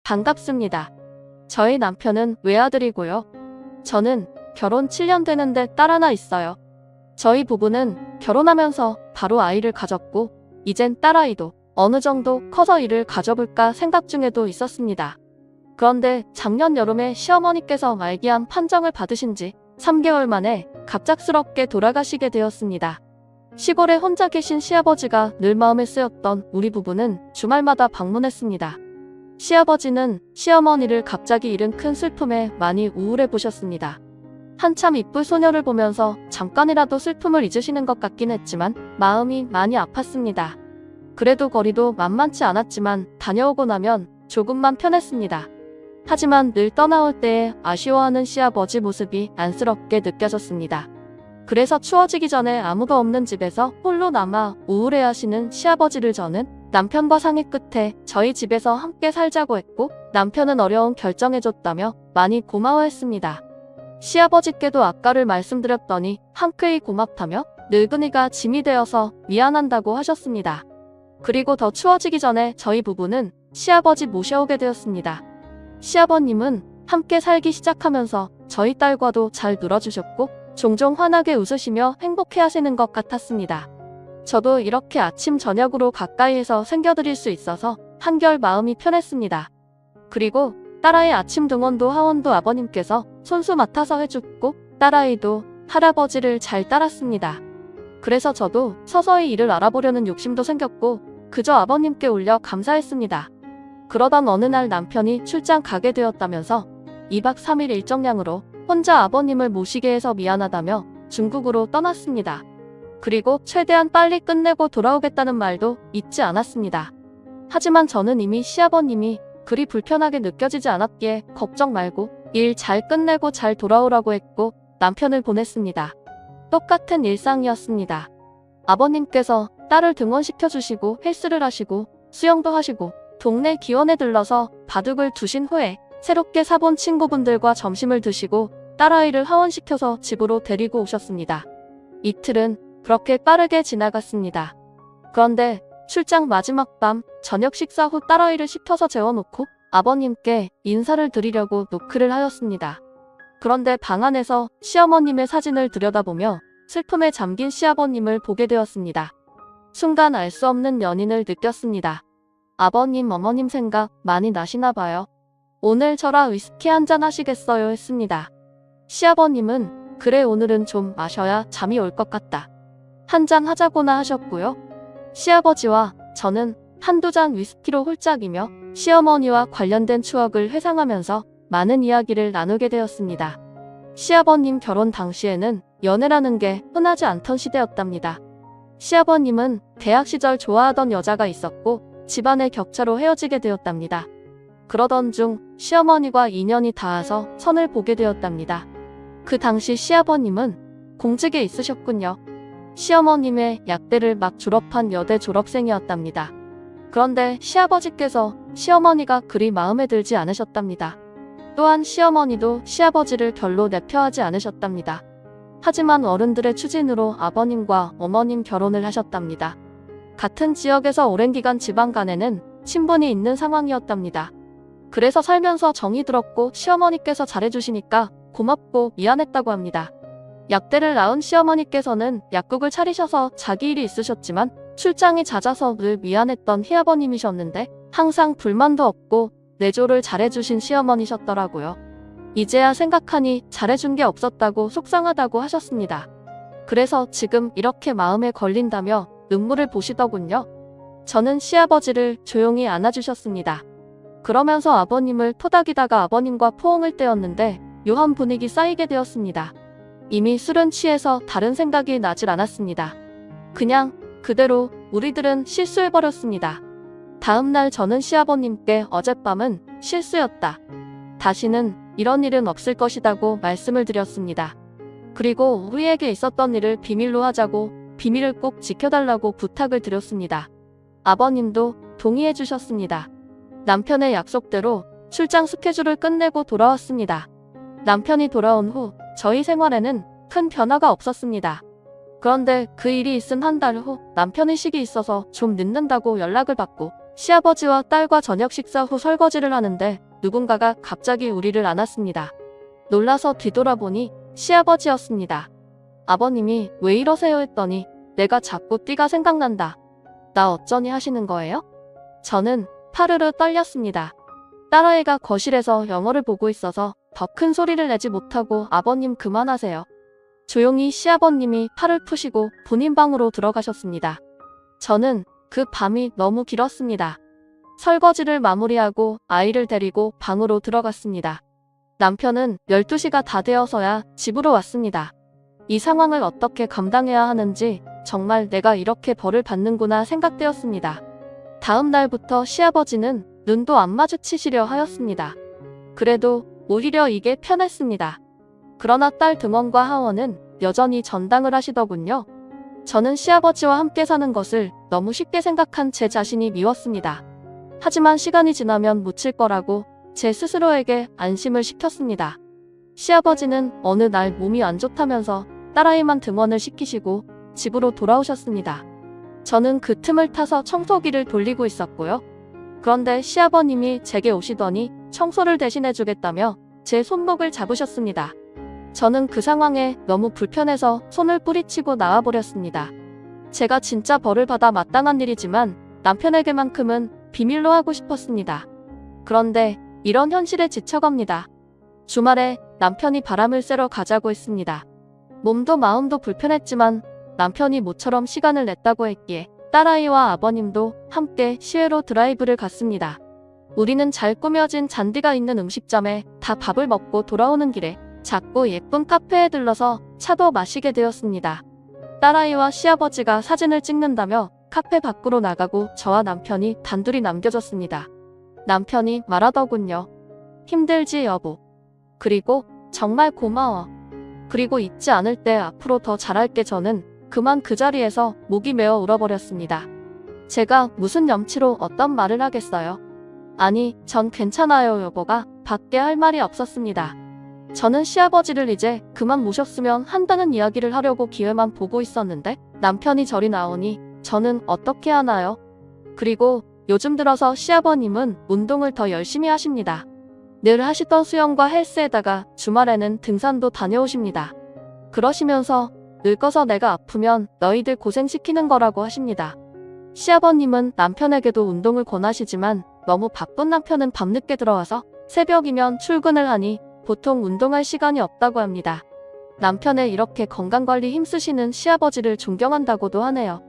반갑습니다. 저희 남편은 외아들이고요. 저는 결혼 7년 되는데 딸 하나 있어요. 저희 부부는 결혼하면서 바로 아이를 가졌고 이젠 딸아이도 어느 정도 커서 이를 가져볼까 생각 중에도 있었습니다. 그런데 작년 여름에 시어머니께서 말기암 판정을 받으신 지 3개월 만에 갑작스럽게 돌아가시게 되었습니다. 시골에 혼자 계신 시아버지가 늘 마음에 쓰였던 우리 부부는 주말마다 방문했습니다. 시아버지는 시어머니를 갑자기 잃은 큰 슬픔에 많이 우울해 보셨습니다. 한참 이쁠 소녀를 보면서 잠깐이라도 슬픔을 잊으시는 것 같긴 했지만 마음이 많이 아팠습니다. 그래도 거리도 만만치 않았지만 다녀오고 나면 조금만 편했습니다. 하지만 늘 떠나올 때에 아쉬워하는 시아버지 모습이 안쓰럽게 느껴졌습니다. 그래서 추워지기 전에 아무도 없는 집에서 홀로 남아 우울해하시는 시아버지를 저는 남편과 상의 끝에 저희 집에서 함께 살자고 했고 남편은 어려운 결정해줬다며 많이 고마워했습니다. 시아버지께도 아까를 말씀드렸더니 한크이 고맙다며 늙은이가 짐이 되어서 미안한다고 하셨습니다. 그리고 더 추워지기 전에 저희 부부는 시아버지 모셔오게 되었습니다. 시아버님은 함께 살기 시작하면서 저희 딸과도 잘 놀아주셨고 종종 환하게 웃으시며 행복해하시는 것 같았습니다. 저도 이렇게 아침 저녁으로 가까이에서 챙겨드릴 수 있어서 한결 마음이 편했습니다. 그리고 딸아이 아침 등원도 하원도 아버님께서 손수 맡아서 해주고 딸아이도 할아버지를 잘 따랐습니다. 그래서 저도 서서히 일을 알아보려는 욕심도 생겼고 그저 아버님께 올려 감사했습니다. 그러던 어느 날 남편이 출장 가게 되었다면서 2박 3일 일정량으로 혼자 아버님을 모시게 해서 미안하다며 중국으로 떠났습니다. 그리고 최대한 빨리 끝내고 돌아오겠다는 말도 잊지 않았습니다. 하지만 저는 이미 시아버님이 그리 불편하게 느껴지지 않았기에 걱정 말고 일 잘 끝내고 잘 돌아오라고 했고 남편을 보냈습니다. 똑같은 일상이었습니다. 아버님께서 딸을 등원시켜주시고 헬스를 하시고 수영도 하시고 동네 기원에 들러서 바둑을 두신 후에 새롭게 사본 친구분들과 점심을 드시고 딸아이를 하원시켜서 집으로 데리고 오셨습니다. 이틀은 그렇게 빠르게 지나갔습니다. 그런데 출장 마지막 밤 저녁 식사 후 딸아이를 씻겨서 재워놓고 아버님께 인사를 드리려고 노크를 하였습니다. 그런데 방 안에서 시어머님의 사진을 들여다보며 슬픔에 잠긴 시아버님을 보게 되었습니다. 순간 알 수 없는 연인을 느꼈습니다. 아버님, 어머님 생각 많이 나시나 봐요. 오늘 저랑 위스키 한잔 하시겠어요? 했습니다. 시아버님은 그래 오늘은 좀 마셔야 잠이 올 것 같다. 한잔 하자고나 하셨고요. 시아버지와 저는 한두 잔 위스키로 홀짝이며 시어머니와 관련된 추억을 회상하면서 많은 이야기를 나누게 되었습니다. 시아버님 결혼 당시에는 연애라는 게 흔하지 않던 시대였답니다. 시아버님은 대학 시절 좋아하던 여자가 있었고 집안의 격차로 헤어지게 되었답니다. 그러던 중 시어머니와 인연이 닿아서 선을 보게 되었답니다. 그 당시 시아버님은 공직에 있으셨군요. 시어머님의 약대를 막 졸업한 여대 졸업생이었답니다. 그런데 시아버지께서 시어머니가 그리 마음에 들지 않으셨답니다. 또한 시어머니도 시아버지를 별로 내표하지 않으셨답니다. 하지만 어른들의 추진으로 아버님과 어머님 결혼을 하셨답니다. 같은 지역에서 오랜 기간 지방 간에는 친분이 있는 상황이었답니다. 그래서 살면서 정이 들었고 시어머니께서 잘해주시니까 고맙고 미안했다고 합니다. 약대를 낳은 시어머니께서는 약국을 차리셔서 자기 일이 있으셨지만 출장이 잦아서 늘 미안했던 희아버님이셨는데 항상 불만도 없고 내조를 잘해주신 시어머니셨더라고요. 이제야 생각하니 잘해준 게 없었다고 속상하다고 하셨습니다. 그래서 지금 이렇게 마음에 걸린다며 눈물을 보시더군요. 저는 시아버지를 조용히 안아주셨습니다. 그러면서 아버님을 토닥이다가 아버님과 포옹을 떼었는데 묘한 분위기 쌓이게 되었습니다. 이미 술은 취해서 다른 생각이 나질 않았습니다. 그냥 그대로 우리들은 실수해버렸습니다. 다음날 저는 시아버님께 어젯밤은 실수였다. 다시는 이런 일은 없을 것이라고 말씀을 드렸습니다. 그리고 우리에게 있었던 일을 비밀로 하자고 비밀을 꼭 지켜달라고 부탁을 드렸습니다. 아버님도 동의해 주셨습니다. 남편의 약속대로 출장 스케줄을 끝내고 돌아왔습니다. 남편이 돌아온 후 저희 생활에는 큰 변화가 없었습니다. 그런데 그 일이 있은 한 달 후 남편의 식이 있어서 좀 늦는다고 연락을 받고 시아버지와 딸과 저녁 식사 후 설거지를 하는데 누군가가 갑자기 우리를 안았습니다. 놀라서 뒤돌아보니 시아버지였습니다. 아버님이 왜 이러세요 했더니 내가 자꾸 띠가 생각난다. 나 어쩌니 하시는 거예요? 저는 파르르 떨렸습니다. 딸아이가 거실에서 영화를 보고 있어서 더 큰 소리를 내지 못하고 아버님 그만하세요. 조용히 시아버님이 팔을 푸시고 본인 방으로 들어가셨습니다. 저는 그 밤이 너무 길었습니다. 설거지를 마무리하고 아이를 데리고 방으로 들어갔습니다. 남편은 12시가 다 되어서야 집으로 왔습니다. 이 상황을 어떻게 감당해야 하는지 정말 내가 이렇게 벌을 받는구나 생각되었습니다. 다음 날부터 시아버지는 눈도 안 마주치시려 하였습니다. 그래도 오히려 이게 편했습니다. 그러나 딸 등원과 하원은 여전히 전당을 하시더군요. 저는 시아버지와 함께 사는 것을 너무 쉽게 생각한 제 자신이 미웠습니다. 하지만 시간이 지나면 묻힐 거라고 제 스스로에게 안심을 시켰습니다. 시아버지는 어느 날 몸이 안 좋다면서 딸아이만 등원을 시키시고 집으로 돌아오셨습니다. 저는 그 틈을 타서 청소기를 돌리고 있었고요. 그런데 시아버님이 제게 오시더니 청소를 대신해주겠다며 제 손목을 잡으셨습니다. 저는 그 상황에 너무 불편해서 손을 뿌리치고 나와버렸습니다. 제가 진짜 벌을 받아 마땅한 일이지만 남편에게만큼은 비밀로 하고 싶었습니다. 그런데 이런 현실에 지쳐갑니다. 주말에 남편이 바람을 쐬러 가자고 했습니다. 몸도 마음도 불편했지만 남편이 모처럼 시간을 냈다고 했기에 딸아이와 아버님도 함께 시외로 드라이브를 갔습니다. 우리는 잘 꾸며진 잔디가 있는 음식점에 다 밥을 먹고 돌아오는 길에 작고 예쁜 카페에 들러서 차도 마시게 되었습니다. 딸아이와 시아버지가 사진을 찍는다며 카페 밖으로 나가고 저와 남편이 단둘이 남겨졌습니다. 남편이 말하더군요. 힘들지 여보. 그리고 정말 고마워. 그리고 잊지 않을 때 앞으로 더 잘할게. 저는 그만 그 자리에서 목이 메어 울어버렸습니다. 제가 무슨 염치로 어떤 말을 하겠어요. 아니, 전 괜찮아요 여보가 밖에 할 말이 없었습니다. 저는 시아버지를 이제 그만 모셨으면 한다는 이야기를 하려고 기회만 보고 있었는데 남편이 저리 나오니 저는 어떻게 하나요? 그리고 요즘 들어서 시아버님은 운동을 더 열심히 하십니다. 늘 하시던 수영과 헬스에다가 주말에는 등산도 다녀오십니다. 그러시면서 늙어서 내가 아프면 너희들 고생시키는 거라고 하십니다. 시아버님은 남편에게도 운동을 권하시지만 너무 바쁜 남편은 밤늦게 들어와서 새벽이면 출근을 하니 보통 운동할 시간이 없다고 합니다. 남편의 이렇게 건강관리 힘쓰시는 시아버지를 존경한다고도 하네요.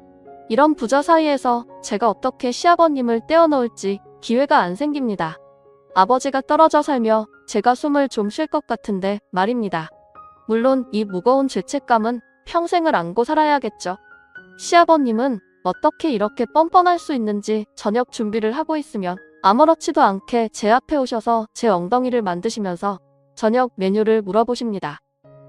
이런 부자 사이에서 제가 어떻게 시아버님을 떼어놓을지 기회가 안 생깁니다. 아버지가 떨어져 살며 제가 숨을 좀 쉴 것 같은데 말입니다. 물론 이 무거운 죄책감은 평생을 안고 살아야겠죠. 시아버님은 어떻게 이렇게 뻔뻔할 수 있는지 저녁 준비를 하고 있으면 아무렇지도 않게 제 앞에 오셔서 제 엉덩이를 만드시면서 저녁 메뉴를 물어보십니다.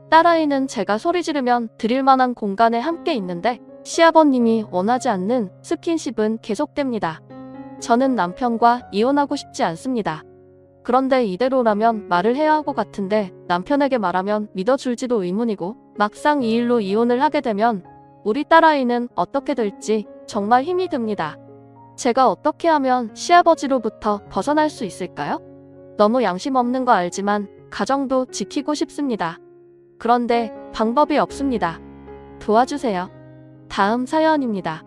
딸아이는 제가 소리 지르면 드릴 만한 공간에 함께 있는데 시아버님이 원하지 않는 스킨십은 계속됩니다. 저는 남편과 이혼하고 싶지 않습니다. 그런데 이대로라면 말을 해야 할 것 같은데 남편에게 말하면 믿어줄지도 의문이고 막상 이 일로 이혼을 하게 되면 우리 딸아이는 어떻게 될지 정말 힘이 듭니다. 제가 어떻게 하면 시아버지로부터 벗어날 수 있을까요? 너무 양심 없는 거 알지만 가정도 지키고 싶습니다. 그런데 방법이 없습니다. 도와주세요. 다음 사연입니다.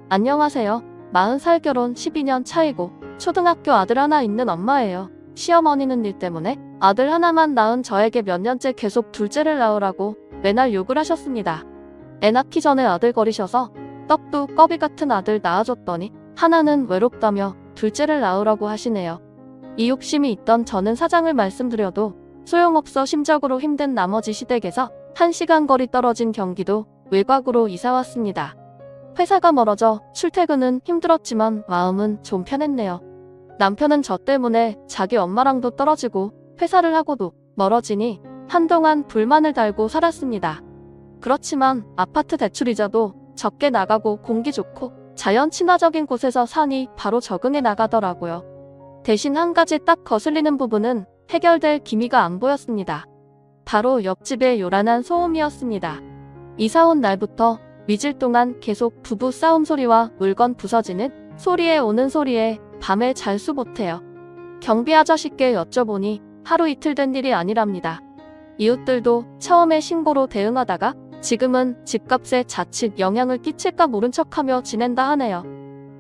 안녕하세요. 40살 결혼 12년 차이고 초등학교 아들 하나 있는 엄마예요. 시어머니는 일 때문에 아들 하나만 낳은 저에게 몇 년째 계속 둘째를 낳으라고 매날 욕을 하셨습니다. 애 낳기 전에 아들거리셔서 떡도 꺼비 같은 아들 낳아줬더니 하나는 외롭다며 둘째를 낳으라고 하시네요. 이 욕심이 있던 저는 사장을 말씀드려도 소용없어 심적으로 힘든 나머지 시댁에서 1시간 거리 떨어진 경기도 외곽으로 이사왔습니다. 회사가 멀어져 출퇴근은 힘들었지만 마음은 좀 편했네요. 남편은 저 때문에 자기 엄마랑도 떨어지고 회사를 하고도 멀어지니 한동안 불만을 달고 살았습니다. 그렇지만 아파트 대출이자도 적게 나가고 공기 좋고 자연 친화적인 곳에서 사니 바로 적응해 나가더라고요. 대신 한 가지 딱 거슬리는 부분은 해결될 기미가 안 보였습니다. 바로 옆집의 요란한 소음이었습니다. 이사 온 날부터 며칠 동안 계속 부부 싸움 소리와 물건 부서지는 소리에 오는 소리에 밤에 잘 수 못해요. 경비 아저씨께 여쭤보니 하루 이틀 된 일이 아니랍니다. 이웃들도 처음에 신고로 대응하다가 지금은 집값에 자칫 영향을 끼칠까 모른 척하며 지낸다 하네요.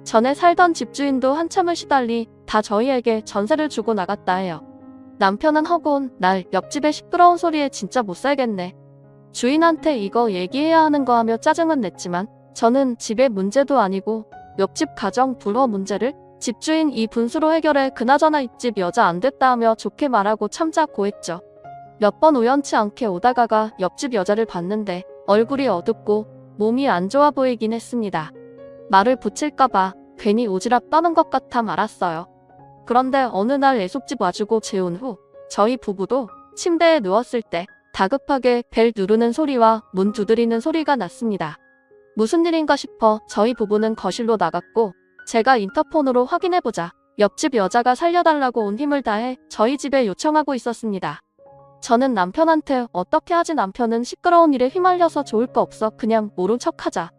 전에 살던 집주인도 한참을 시달리 다 저희에게 전세를 주고 나갔다 해요. 남편은 허구온 날 옆집의 시끄러운 소리에 진짜 못 살겠네. 주인한테 이거 얘기해야 하는 거 하며 짜증은 냈지만 저는 집의 문제도 아니고 옆집 가정 불화 문제를 집주인 이 분수로 해결해 그나저나 이집 여자 안 됐다 하며 좋게 말하고 참자고 했죠. 몇 번 우연치 않게 오다가가 옆집 여자를 봤는데 얼굴이 어둡고 몸이 안 좋아 보이긴 했습니다. 말을 붙일까봐 괜히 오지랖 떠는 것 같아 말았어요. 그런데 어느 날 애속집 와주고 재운 후 저희 부부도 침대에 누웠을 때 다급하게 벨 누르는 소리와 문 두드리는 소리가 났습니다. 무슨 일인가 싶어 저희 부부는 거실로 나갔고 제가 인터폰으로 확인해보자 옆집 여자가 살려달라고 온 힘을 다해 저희 집에 요청하고 있었습니다. 저는 남편한테 어떻게 하지 남편은 시끄러운 일에 휘말려서 좋을 거 없어 그냥 모른 척하자.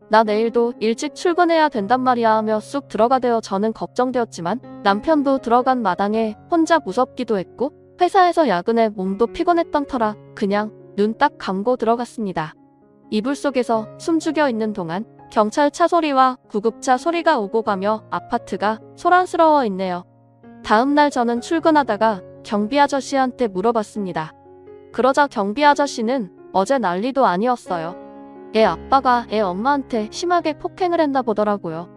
나 내일도 일찍 출근해야 된단 말이야 하며 쑥 들어가되어 저는 걱정되었지만 남편도 들어간 마당에 혼자 무섭기도 했고 회사에서 야근해 몸도 피곤했던 터라 그냥 눈 딱 감고 들어갔습니다. 이불 속에서 숨죽여 있는 동안 경찰차 소리와 구급차 소리가 오고 가며 아파트가 소란스러워 있네요. 다음날 저는 출근하다가 경비 아저씨한테 물어봤습니다. 그러자 경비 아저씨는 어제 난리도 아니었어요. 애 아빠가 애 엄마한테 심하게 폭행을 했나 보더라고요.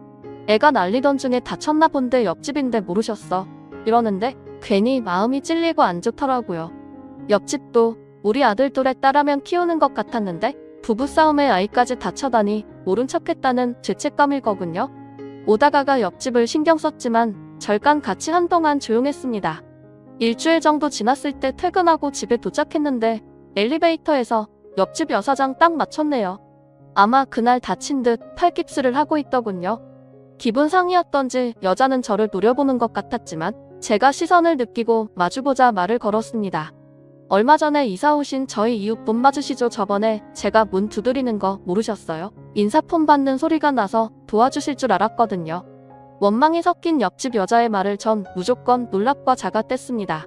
애가 난리던 중에 다쳤나 본데 옆집인데 모르셨어. 이러는데 괜히 마음이 찔리고 안 좋더라고요. 옆집도 우리 아들 또래 딸하면 키우는 것 같았는데 부부싸움에 아이까지 다쳐다니 모른 척했다는 죄책감일 거군요. 오다가가 옆집을 신경 썼지만 절간 같이 한동안 조용했습니다. 일주일 정도 지났을 때 퇴근하고 집에 도착했는데 엘리베이터에서 옆집 여사장 딱 맞췄네요. 아마 그날 다친 듯 팔깁스를 하고 있더군요. 기분 상이었던지 여자는 저를 노려보는 것 같았지만 제가 시선을 느끼고 마주보자 말을 걸었습니다. 얼마 전에 이사 오신 저희 이웃분 맞으시죠? 저번에 제가 문 두드리는 거 모르셨어요? 인사폰 받는 소리가 나서 도와주실 줄 알았거든요. 원망이 섞인 옆집 여자의 말을 전 무조건 놀랍과 작아뗐습니다.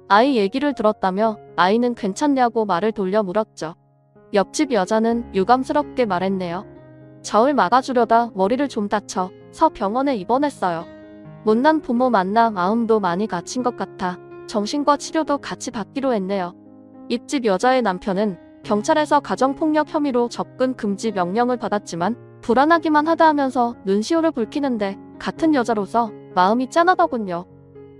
아이 얘기를 들었다며 아이는 괜찮냐고 말을 돌려 물었죠. 옆집 여자는 유감스럽게 말했네요. 저를 막아주려다 머리를 좀 다쳐서 병원에 입원했어요. 못난 부모 만나 마음도 많이 갇힌 것 같아 정신과 치료도 같이 받기로 했네요. 입집 여자의 남편은 경찰에서 가정폭력 혐의로 접근 금지 명령을 받았지만 불안하기만 하다 하면서 눈시울을 붉히는데 같은 여자로서 마음이 짠하더군요.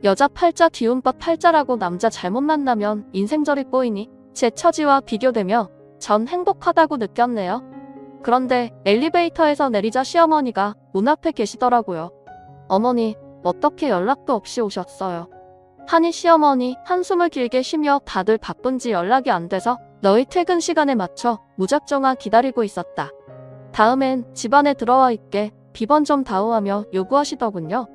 여자 팔자 뒤움법 팔자라고 남자 잘못 만나면 인생절이 꼬이니 제 처지와 비교되며 전 행복하다고 느꼈네요. 그런데 엘리베이터에서 내리자 시어머니가 문 앞에 계시더라고요. 어머니, 어떻게 연락도 없이 오셨어요? 하니 시어머니 한숨을 길게 쉬며 다들 바쁜지 연락이 안 돼서 너희 퇴근 시간에 맞춰 무작정아 기다리고 있었다. 다음엔 집안에 들어와 있게 비번 좀 다오하며 요구하시더군요.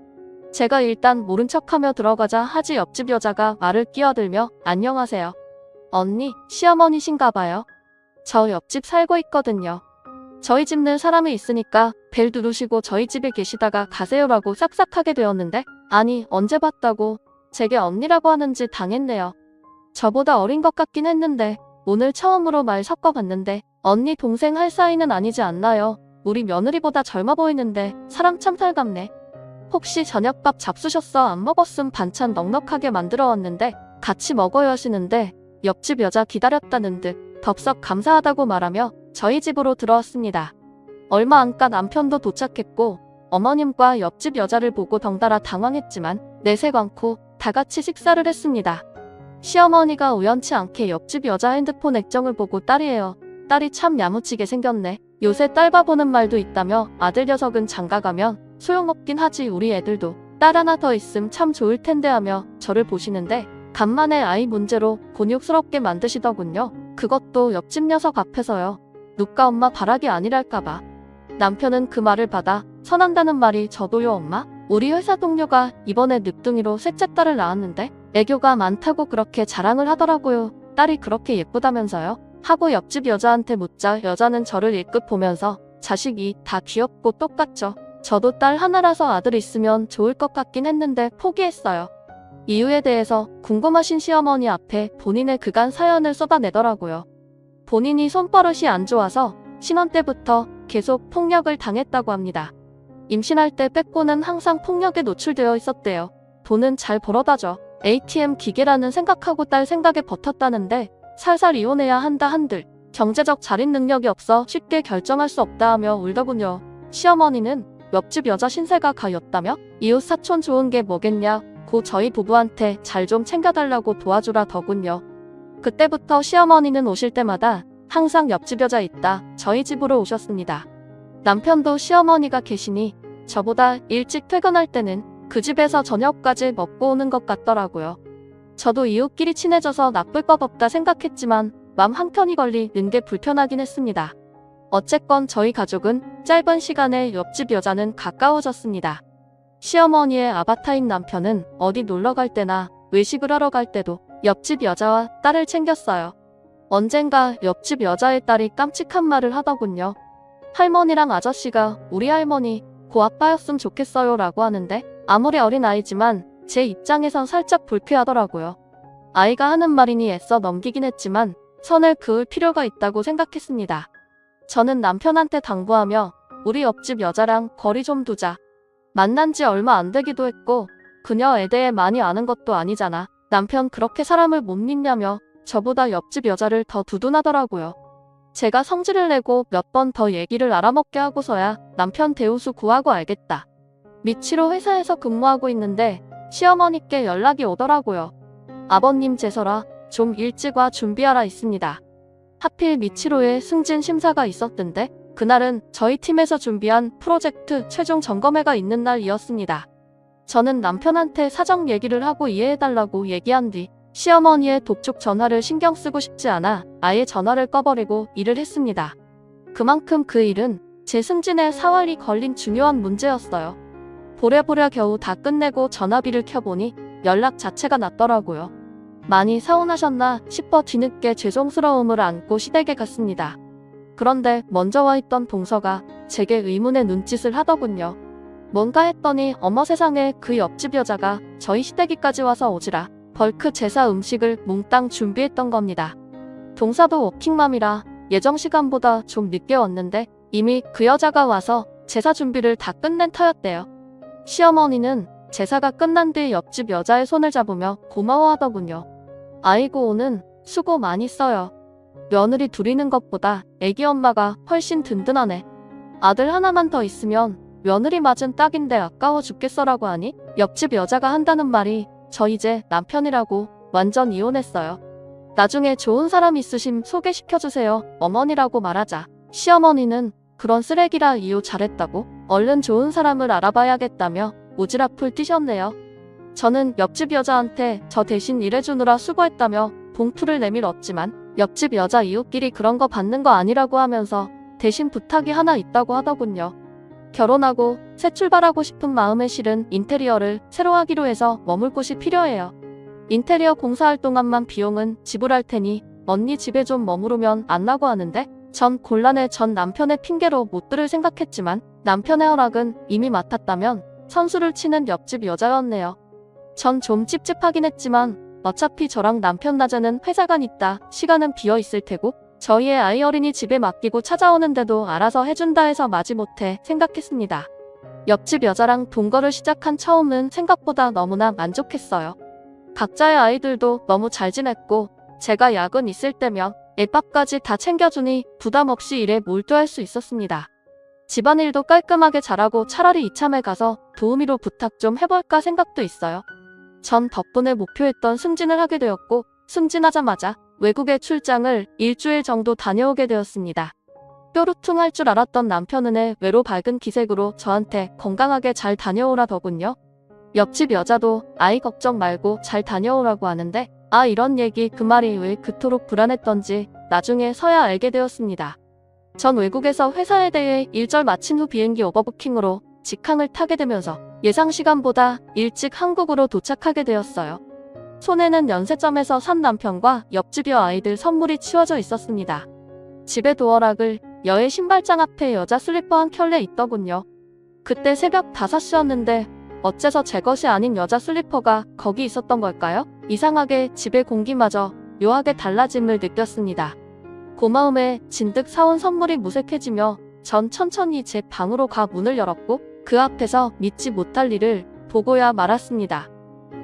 제가 일단 모른 척하며 들어가자 하지 옆집 여자가 말을 끼어들며 안녕하세요. 언니, 시어머니신가 봐요. 저 옆집 살고 있거든요. 저희 집 늘 사람이 있으니까 벨 누르시고 저희 집에 계시다가 가세요라고 싹싹하게 되었는데 아니 언제 봤다고 제게 언니라고 하는지 당했네요. 저보다 어린 것 같긴 했는데 오늘 처음으로 말 섞어봤는데 언니 동생 할 사이는 아니지 않나요? 우리 며느리보다 젊어 보이는데 사람 참 살갑네. 혹시 저녁밥 잡수셨어? 안 먹었음 반찬 넉넉하게 만들어 왔는데 같이 먹어요 하시는데 옆집 여자 기다렸다는 듯 덥석 감사하다고 말하며 저희 집으로 들어왔습니다. 얼마 안 가 남편도 도착했고 어머님과 옆집 여자를 보고 덩달아 당황했지만 내색 않고 다 같이 식사를 했습니다. 시어머니가 우연치 않게 옆집 여자 핸드폰 액정을 보고 딸이에요. 딸이 참 야무지게 생겼네. 요새 딸 바보는 말도 있다며 아들 녀석은 장가가면 소용없긴 하지 우리 애들도 딸 하나 더 있음 참 좋을 텐데 하며 저를 보시는데 간만에 아이 문제로 곤욕스럽게 만드시더군요. 그것도 옆집 녀석 앞에서요. 누가 엄마 바라기 아니랄까봐. 남편은 그 말을 받아 선한다는 말이 저도요 엄마? 우리 회사 동료가 이번에 늦둥이로 셋째 딸을 낳았는데 애교가 많다고 그렇게 자랑을 하더라고요. 딸이 그렇게 예쁘다면서요? 하고 옆집 여자한테 묻자 여자는 저를 일끗 보면서 자식이 다 귀엽고 똑같죠. 저도 딸 하나라서 아들 있으면 좋을 것 같긴 했는데 포기했어요. 이유에 대해서 궁금하신 시어머니 앞에 본인의 그간 사연을 쏟아내더라고요. 본인이 손버릇이 안 좋아서 신혼 때부터 계속 폭력을 당했다고 합니다. 임신할 때 빼고는 항상 폭력에 노출되어 있었대요. 돈은 잘 벌어다줘. ATM 기계라는 생각하고 딸 생각에 버텼다는데 살살 이혼해야 한다 한들 경제적 자립 능력이 없어 쉽게 결정할 수 없다 하며 울더군요. 시어머니는 옆집 여자 신세가 가였다며 이웃 사촌 좋은 게 뭐겠냐 고 저희 부부한테 잘 좀 챙겨달라고 도와주라 더군요. 그때부터 시어머니는 오실 때마다 항상 옆집 여자 있다 저희 집으로 오셨습니다. 남편도 시어머니가 계시니 저보다 일찍 퇴근할 때는 그 집에서 저녁까지 먹고 오는 것 같더라고요. 저도 이웃끼리 친해져서 나쁠 법 없다 생각했지만 맘 한켠이 걸리는 게 불편하긴 했습니다. 어쨌건 저희 가족은 짧은 시간에 옆집 여자는 가까워졌습니다. 시어머니의 아바타인 남편은 어디 놀러 갈 때나 외식을 하러 갈 때도 옆집 여자와 딸을 챙겼어요. 언젠가 옆집 여자의 딸이 깜찍한 말을 하더군요. 할머니랑 아저씨가 우리 할머니 고 아빠였으면 좋겠어요 라고 하는데 아무리 어린아이지만 제 입장에선 살짝 불쾌하더라고요. 아이가 하는 말이니 애써 넘기긴 했지만 선을 그을 필요가 있다고 생각했습니다. 저는 남편한테 당부하며 우리 옆집 여자랑 거리 좀 두자. 만난 지 얼마 안 되기도 했고 그녀에 대해 많이 아는 것도 아니잖아. 남편 그렇게 사람을 못 믿냐며 저보다 옆집 여자를 더 두둔하더라고요. 제가 성질을 내고 몇 번 더 얘기를 알아먹게 하고서야 남편 대우수 구하고 알겠다. 미치로 회사에서 근무하고 있는데 시어머니께 연락이 오더라고요. 아버님 제서라 좀 일찍 와 준비하라 있습니다. 하필 미치로에 승진 심사가 있었던데 그날은 저희 팀에서 준비한 프로젝트 최종 점검회가 있는 날이었습니다. 저는 남편한테 사정 얘기를 하고 이해해달라고 얘기한 뒤 시어머니의 독촉 전화를 신경 쓰고 싶지 않아 아예 전화를 꺼버리고 일을 했습니다. 그만큼 그 일은 제 승진에 사활이 걸린 중요한 문제였어요. 보랴보랴 겨우 다 끝내고 전화비를 켜보니 연락 자체가 났더라고요. 많이 서운하셨나 싶어 뒤늦게 죄송스러움을 안고 시댁에 갔습니다. 그런데 먼저 와 있던 동서가 제게 의문의 눈짓을 하더군요. 뭔가 했더니 어머 세상에 그 옆집 여자가 저희 시댁이까지 와서 오지라 벌크 제사 음식을 몽땅 준비했던 겁니다. 동사도 워킹맘이라 예정 시간보다 좀 늦게 왔는데 이미 그 여자가 와서 제사 준비를 다 끝낸 터였대요. 시어머니는 제사가 끝난 뒤 옆집 여자의 손을 잡으며 고마워하더군요. 아이고 오는 수고 많이 써요. 며느리 둘이는 것보다 애기 엄마가 훨씬 든든하네. 아들 하나만 더 있으면 며느리 맞은 딱인데 아까워 죽겠어라고 하니 옆집 여자가 한다는 말이 저 이제 남편이라고 완전 이혼했어요. 나중에 좋은 사람 있으심 소개시켜주세요. 어머니라고 말하자 시어머니는 그런 쓰레기라 이유 잘했다고 얼른 좋은 사람을 알아봐야겠다며 오지랖을 띄셨네요. 저는 옆집 여자한테 저 대신 일해주느라 수고했다며 봉투를 내밀었지만 옆집 여자 이웃끼리 그런 거 받는 거 아니라고 하면서 대신 부탁이 하나 있다고 하더군요. 결혼하고 새 출발하고 싶은 마음에 실은 인테리어를 새로 하기로 해서 머물 곳이 필요해요. 인테리어 공사할 동안만 비용은 지불할 테니 언니 집에 좀 머무르면 안 나고 하는데 전 곤란해 전 남편의 핑계로 못 들을 생각했지만 남편의 허락은 이미 맡았다면 선수를 치는 옆집 여자였네요. 전 좀 찝찝하긴 했지만 어차피 저랑 남편 낮에는 회사간 있다 시간은 비어 있을 테고 저희의 아이 어린이 집에 맡기고 찾아오는데도 알아서 해준다 해서 마지못해 생각했습니다. 옆집 여자랑 동거를 시작한 처음은 생각보다 너무나 만족했어요. 각자의 아이들도 너무 잘 지냈고 제가 야근 있을 때면 애밥까지 다 챙겨주니 부담 없이 일에 몰두할 수 있었습니다. 집안일도 깔끔하게 잘하고 차라리 이참에 가서 도우미로 부탁 좀 해볼까 생각도 있어요. 전 덕분에 목표했던 승진을 하게 되었고 승진하자마자 외국에 출장을 일주일 정도 다녀오게 되었습니다. 뾰루퉁할 줄 알았던 남편은 외로 밝은 기색으로 저한테 건강하게 잘 다녀오라더군요. 옆집 여자도 아이 걱정 말고 잘 다녀오라고 하는데 아 이런 얘기 그 말이 왜 그토록 불안했던지 나중에 서야 알게 되었습니다. 전 외국에서 회사에 대해 일절 마친 후 비행기 오버부킹으로 직항을 타게 되면서 예상 시간보다 일찍 한국으로 도착하게 되었어요. 손에는 연세점에서 산 남편과 옆집 아이들 선물이 치워져 있었습니다. 집에 도어락을 여의 신발장 앞에 여자 슬리퍼 한 켤레 있더군요. 그때 새벽 5시였는데 어째서 제 것이 아닌 여자 슬리퍼가 거기 있었던 걸까요? 이상하게 집의 공기마저 묘하게 달라짐을 느꼈습니다. 고마움에 진득 사온 선물이 무색해지며 전 천천히 제 방으로 가 문을 열었고 그 앞에서 믿지 못할 일을 보고야 말았습니다.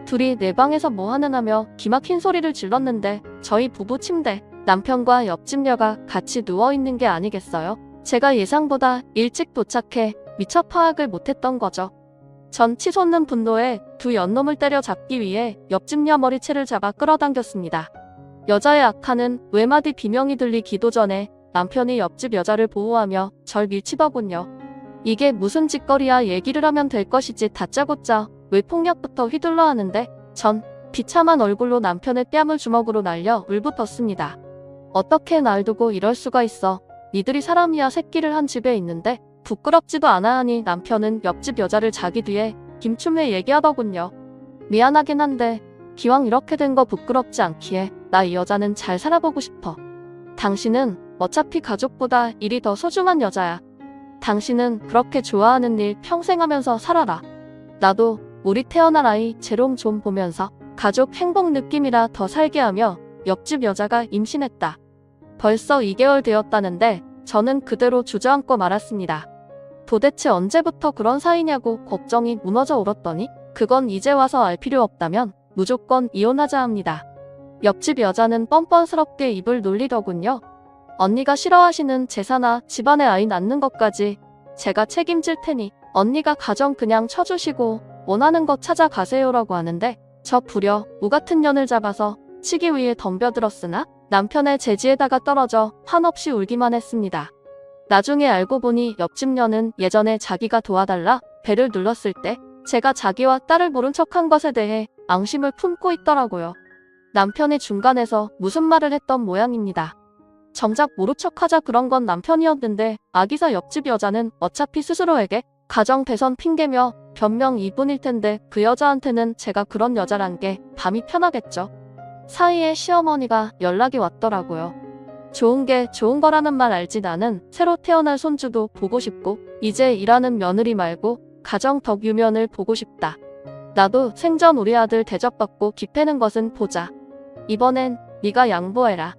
둘이 내 방에서 뭐 하느냐며 기막힌 소리를 질렀는데 저희 부부 침대, 남편과 옆집 여가 같이 누워있는 게 아니겠어요? 제가 예상보다 일찍 도착해 미처 파악을 못했던 거죠. 전 치솟는 분노에 두 연놈을 때려잡기 위해 옆집 여 머리채를 잡아 끌어당겼습니다. 여자의 악한은 외마디 비명이 들리기도 전에 남편이 옆집 여자를 보호하며 절 밀치더군요. 이게 무슨 짓거리야, 얘기를 하면 될 것이지 다짜고짜 왜 폭력부터 휘둘러 하는데. 전 비참한 얼굴로 남편의 뺨을 주먹으로 날려 울부짖습니다. 어떻게 날 두고 이럴 수가 있어. 니들이 사람이야 새끼를 한 집에 있는데 부끄럽지도 않아 하니 남편은 옆집 여자를 자기 뒤에 김춤에 얘기하더군요. 미안하긴 한데 기왕 이렇게 된 거 부끄럽지 않기에 나 이 여자는 잘 살아보고 싶어. 당신은 어차피 가족보다 일이 더 소중한 여자야. 당신은 그렇게 좋아하는 일 평생 하면서 살아라. 나도 우리 태어날 아이 재롱 좀 보면서 가족 행복 느낌이라 더 살게 하며 옆집 여자가 임신했다. 벌써 2개월 되었다는데 저는 그대로 주저앉고 말았습니다. 도대체 언제부터 그런 사이냐고 걱정이 무너져 오렀더니 그건 이제 와서 알 필요 없다면 무조건 이혼하자 합니다. 옆집 여자는 뻔뻔스럽게 입을 놀리더군요. 언니가 싫어하시는 제사나 집안에 아이 낳는 것까지 제가 책임질 테니 언니가 가정 그냥 쳐주시고 원하는 것 찾아가세요라고 하는데 저 부려 우 같은 년을 잡아서 치기 위해 덤벼들었으나 남편의 제지에다가 떨어져 한없이 울기만 했습니다. 나중에 알고 보니 옆집 년은 예전에 자기가 도와달라 배를 눌렀을 때 제가 자기와 딸을 모른 척한 것에 대해 앙심을 품고 있더라고요. 남편이 중간에서 무슨 말을 했던 모양입니다. 정작 모른 척하자 그런 건 남편이었는데 아기사 옆집 여자는 어차피 스스로에게 가정 배선 핑계며 변명 이분일 텐데 그 여자한테는 제가 그런 여자란 게 밤이 편하겠죠. 사이에 시어머니가 연락이 왔더라고요. 좋은 게 좋은 거라는 말 알지. 나는 새로 태어날 손주도 보고 싶고 이제 일하는 며느리 말고 가정 덕유면을 보고 싶다. 나도 생전 우리 아들 대접받고 기패는 것은 보자. 이번엔 네가 양보해라.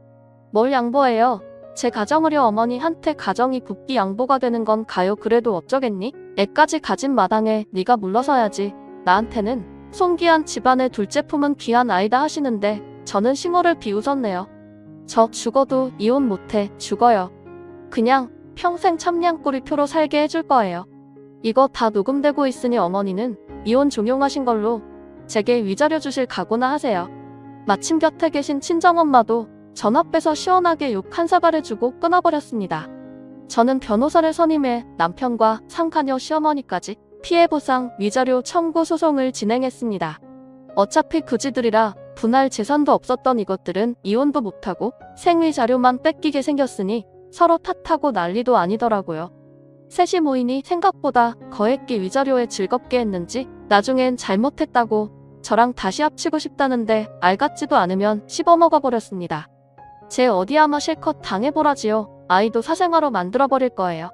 뭘 양보해요? 제 가정을요. 어머니한테 가정이 굽기 양보가 되는 건 가요. 그래도 어쩌겠니? 애까지 가진 마당에 네가 물러서야지. 나한테는 손귀한 집안의 둘째 품은 귀한 아이다 하시는데 저는 싱호를 비웃었네요. 저 죽어도 이혼 못해. 죽어요. 그냥 평생 참냥꼬리 표로 살게 해줄 거예요. 이거 다 녹음되고 있으니 어머니는 이혼 종용하신 걸로 제게 위자료 주실 각오나 하세요. 마침 곁에 계신 친정엄마도 전화 빼서 시원하게 욕 한 사발 해주고 끊어버렸습니다. 저는 변호사를 선임해 남편과 상가녀 시어머니까지 피해보상 위자료 청구 소송을 진행했습니다. 어차피 그지들이라 분할 재산도 없었던 이것들은 이혼도 못하고 생위 자료만 뺏기게 생겼으니 서로 탓하고 난리도 아니더라고요. 셋이 모이니 생각보다 거액기 위자료에 즐겁게 했는지 나중엔 잘못했다고 저랑 다시 합치고 싶다는데 알 같지도 않으면 씹어먹어버렸습니다. 제 어디 아마 실컷 당해보라지요. 아이도 사생아로 만들어버릴 거예요.